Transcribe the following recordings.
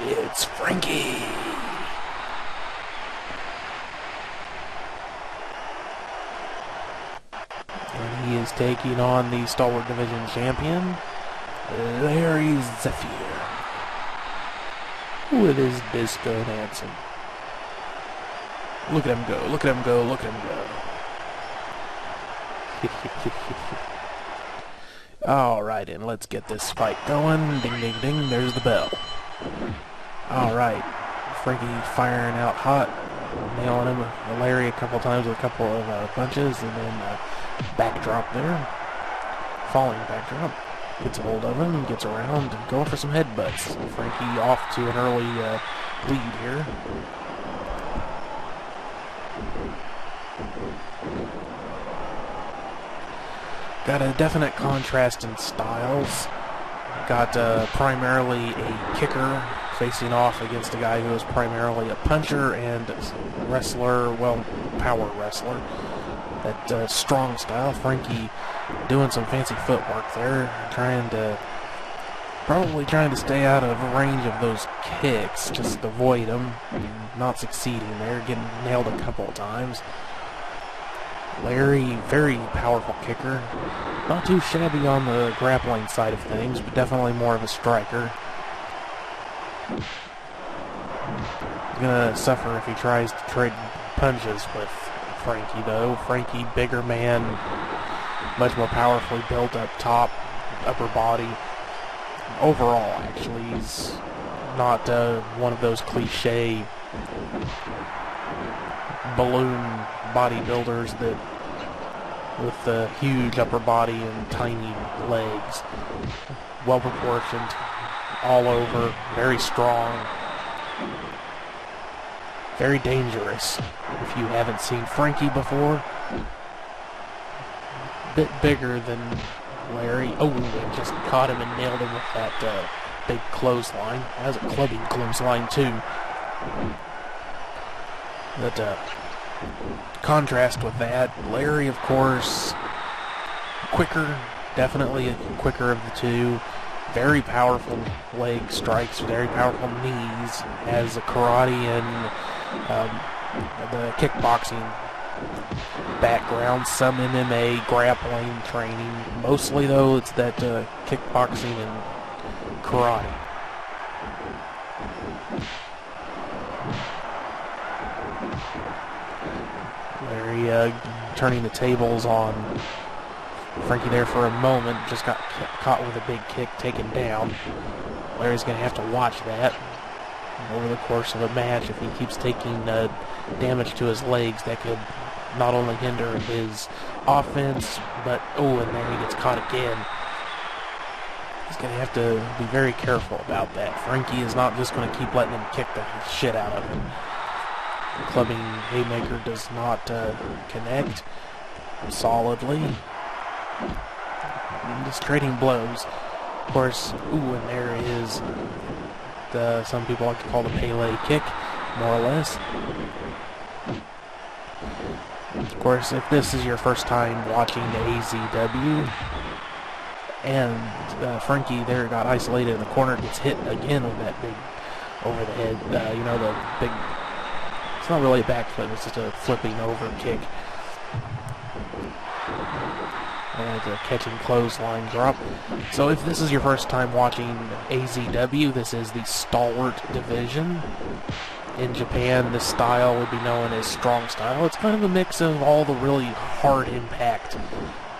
It's Frankie! And he is taking on the Stalwart Division champion, Larry Zyphier, with his disco dancing. Look at him go, look at him go, look at him go. Alright, and let's get this fight going. Ding, ding, ding, there's the bell. Alright, Frankie firing out hot, nailing him, Larry a couple times with a couple of punches, and then backdrop there. Falling backdrop. Gets a hold of him, gets around, and going for some headbutts. Frankie off to an early lead here. Got a definite contrast in styles. Got primarily a kicker facing off against a guy who is primarily a puncher and wrestler, well, power wrestler. That strong style. Frankie doing some fancy footwork there, probably trying to stay out of range of those kicks, just avoid them, not succeeding there, getting nailed a couple of times. Larry, very powerful kicker. Not too shabby on the grappling side of things, but definitely more of a striker. He's gonna suffer if he tries to trade punches with Frankie, though. Frankie, bigger man, much more powerfully built up top, upper body. Overall, actually, he's not one of those cliche balloon bodybuilders that with the huge upper body and tiny legs. Well proportioned, all over, very strong, very dangerous. If you haven't seen Frankie before, bit bigger than Larry. Oh, and just caught him and nailed him with that big clothesline. That was a clubbing clothesline too. But contrast with that, Larry, of course, quicker, definitely quicker of the two. Very powerful leg strikes, very powerful knees. Has a karate and the kickboxing background, some MMA, grappling training. Mostly, though, it's that kickboxing and karate. Larry turning the tables on Frankie there for a moment. Just got caught with a big kick, taken down. Larry's going to have to watch that over the course of a match. If he keeps taking damage to his legs, that could not only hinder his offense, but, oh, and then he gets caught again. He's going to have to be very careful about that. Frankie is not just going to keep letting him kick the shit out of him. The clubbing haymaker does not connect solidly. Just trading blows. Of course, ooh, and there is some people like to call the Pele kick, more or less. Of course, if this is your first time watching the AZW, and Frankie there got isolated in the corner, gets hit again with that big over the head, the big, it's not really a backflip, it's just a flipping over kick. And a catching clothesline drop. So if this is your first time watching AZW, this is the Stalwart Division. In Japan, this style would be known as strong style. It's kind of a mix of all the really hard impact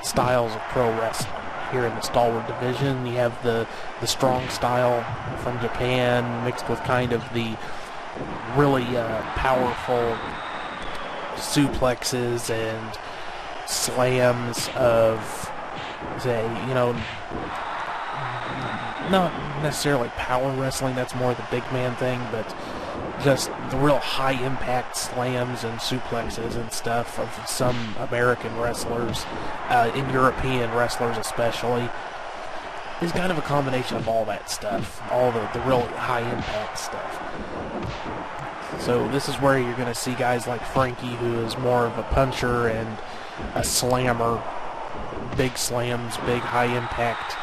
styles of pro wrestling. Here in the Stalwart Division, you have the strong style from Japan mixed with kind of the really powerful suplexes and slams of, say, not necessarily power wrestling, that's more the big man thing, but just the real high impact slams and suplexes and stuff of some American wrestlers, and European wrestlers especially. It's kind of a combination of all that stuff, all the real high impact stuff. So this is where you're going to see guys like Frankie, who is more of a puncher and a slammer, big slams, big high impact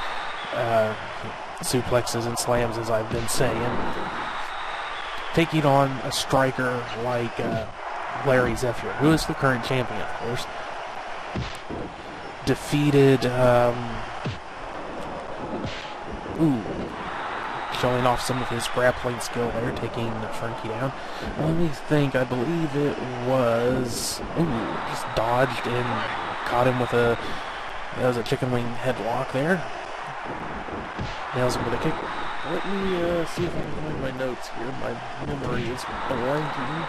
suplexes and slams, as I've been saying. taking on a striker like Larry Zyphier, who is the current champion, of course. Defeated, showing off some of his grappling skill there, taking Frankie down. Let me think, I believe it was, just dodged and caught him with that was a chicken wing headlock there. Nails him with a kick. Let me see if I can find my notes here. My memory is blanking.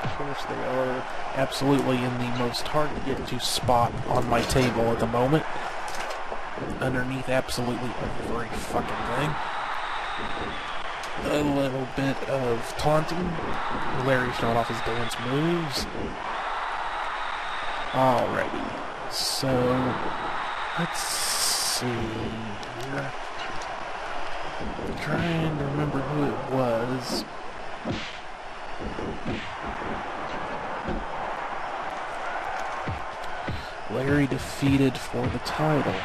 Of course, they are absolutely in the most hard-to-get-to spot on my table at the moment. Underneath absolutely every fucking thing. A little bit of taunting. Larry showing off his dance moves. Alrighty. So, let's see here. I'm trying to remember who it was. Larry defeated for the title.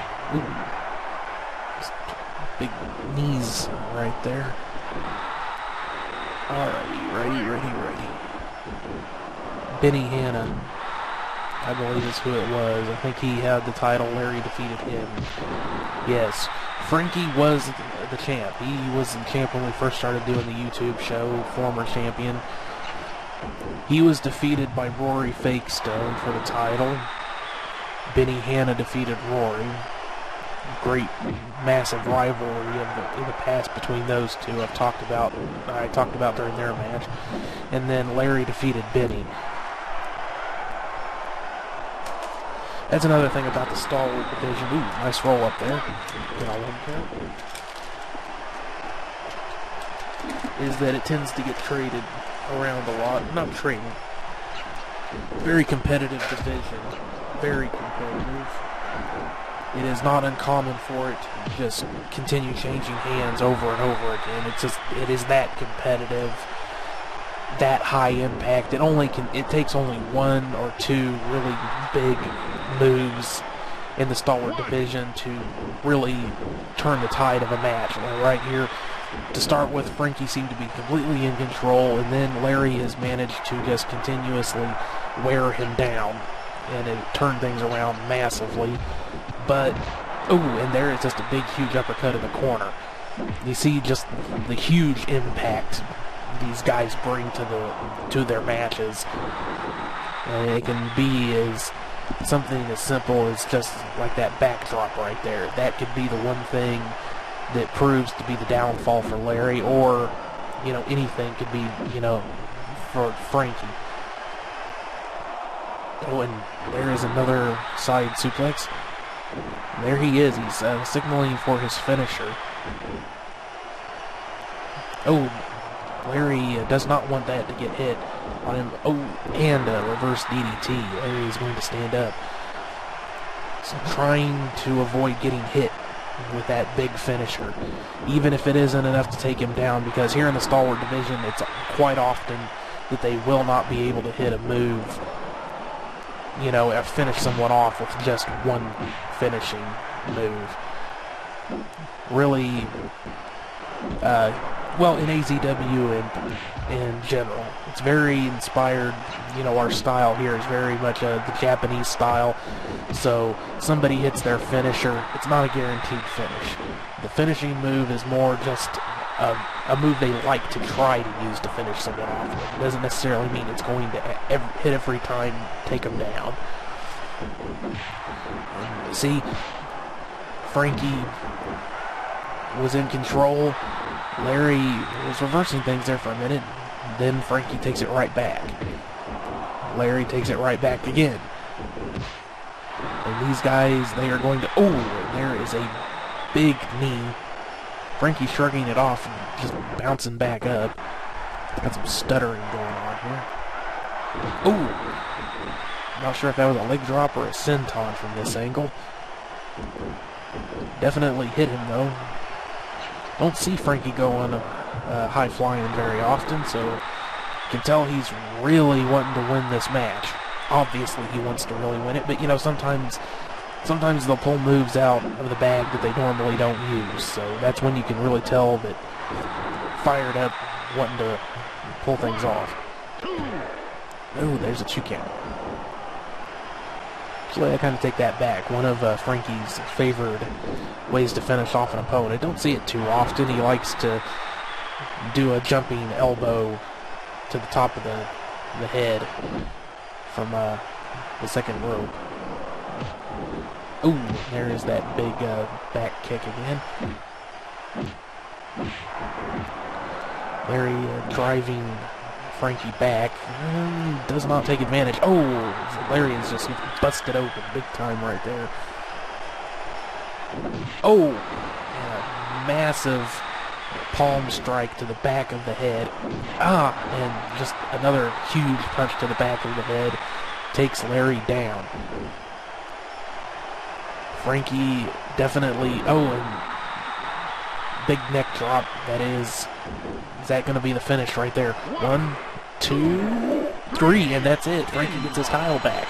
Big knees right there. Alrighty, ready. Benny Hanna, I believe is who it was. I think he had the title. Larry defeated him. Yes. Frankie was the champ. He was the champ when we first started doing the YouTube show, former champion. He was defeated by Rory Fakestone for the title. Benny Hanna defeated Rory. Great, massive rivalry in the past between those two. I talked about during their match. And then Larry defeated Benny. That's another thing about the Stalwart division. Nice roll up there. Get on one count. Is that it tends to get traded around a lot. Not trading. Very competitive division. Very competitive. It is not uncommon for it to just continue changing hands over and over again. It is that competitive, that high impact. It takes only one or two really big moves in the Stalwart division to really turn the tide of a match. Like right here, to start with, Frankie seemed to be completely in control, and then Larry has managed to just continuously wear him down, and it turned things around massively. But, and there is just a big, huge uppercut in the corner. You see just the huge impact these guys bring to their matches. And it can be as something as simple as just like that backdrop right there. That could be the one thing that proves to be the downfall for Larry, or, anything could be, for Frankie. Oh, and there is another side suplex. There he is. He's signaling for his finisher. Larry does not want that to get hit on him. And a reverse DDT. Larry is going to stand up. So trying to avoid getting hit with that big finisher, even if it isn't enough to take him down, because here in the Stalwart division, it's quite often that they will not be able to hit a move, finish someone off with just one finishing move. Really, in AZW and in general, it's very inspired. Our style here is very much the Japanese style. So somebody hits their finisher, it's not a guaranteed finish. The finishing move is more just a move they like to try to use to finish someone off with. It doesn't necessarily mean it's going to hit every time, take them down. See, Frankie was in control. Larry was reversing things there for a minute. Then Frankie takes it right back. Larry takes it right back again. And these guys, they are going to... there is a big knee. Frankie shrugging it off and just bouncing back up. Got some stuttering going on here. Not sure if that was a leg drop or a senton from this angle. Definitely hit him though. Don't see Frankie going high flying very often, so you can tell he's really wanting to win this match. Obviously he wants to really win it, but sometimes they'll pull moves out of the bag that they normally don't use, so that's when you can really tell that fired up, wanting to pull things off. Oh, there's a 2 count. Actually, I kind of take that back. One of Frankie's favored ways to finish off an opponent. I don't see it too often. He likes to do a jumping elbow to the top of the head from the second rope. Ooh, there is that big back kick again. Larry driving Frankie back. Does not take advantage. Oh, Larry is just busted open big time right there. Oh, and a massive palm strike to the back of the head. And just another huge punch to the back of the head takes Larry down. Frankie definitely, and big neck drop, that is. Is that going to be the finish right there? 1, 2, 3, and that's it. Frankie gets his title back.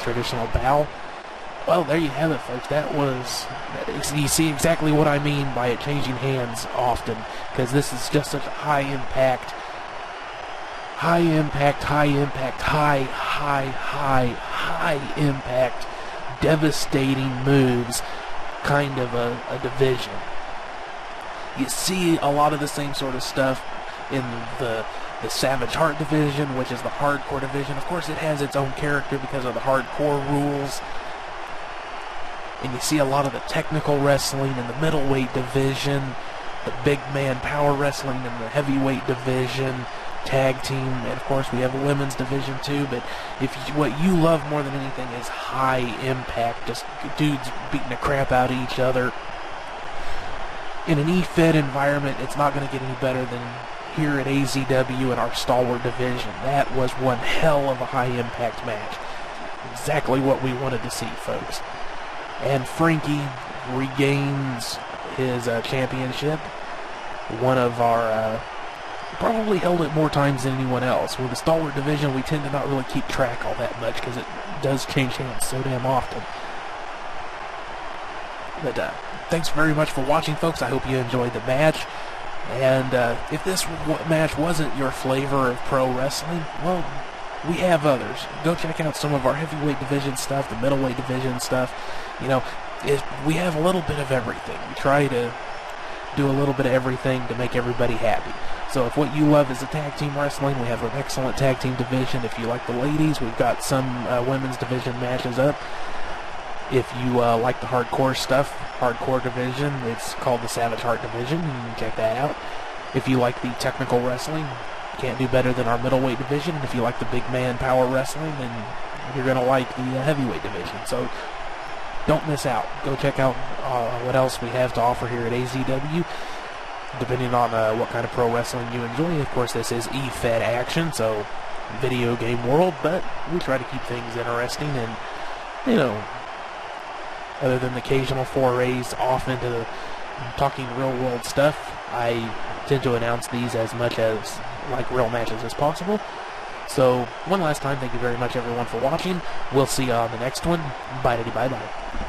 Traditional bow. Well, there you have it, folks. That was, you see exactly what I mean by it changing hands often, because this is just such a high impact, devastating moves kind of a division. You see a lot of the same sort of stuff in the Savage Heart division, which is the hardcore division. Of course, it has its own character because of the hardcore rules. And you see a lot of the technical wrestling in the middleweight division, the big man power wrestling in the heavyweight division, tag team, and of course we have a women's division too. But what you love more than anything is high impact, just dudes beating the crap out of each other. In an E-Fed environment, it's not going to get any better than here at AZW in our Stalwart division. That was one hell of a high-impact match. Exactly what we wanted to see, folks. And Frankie regains his championship. One of our, probably held it more times than anyone else. With the Stalwart division, we tend to not really keep track all that much because it does change hands so damn often. But thanks very much for watching, folks. I hope you enjoyed the match. And if this match wasn't your flavor of pro wrestling, well, we have others. Go check out some of our heavyweight division stuff, the middleweight division stuff. You know, we have a little bit of everything. We try to do a little bit of everything to make everybody happy. So if what you love is a tag team wrestling, we have an excellent tag team division. If you like the ladies, we've got some women's division matches up. If you like the hardcore stuff, hardcore division, it's called the Savage Heart division. You can check that out. If you like the technical wrestling, you can't do better than our middleweight division. If you like the big man power wrestling, then you're going to like the heavyweight division. So don't miss out. Go check out what else we have to offer here at AZW, depending on what kind of pro wrestling you enjoy. Of course, this is E-Fed action, so video game world, but we try to keep things interesting and, you know, other than the occasional forays off into the talking real world stuff, I tend to announce these as much as like real matches as possible. So one last time, thank you very much everyone for watching. We'll see you on the next one. Bye-bye.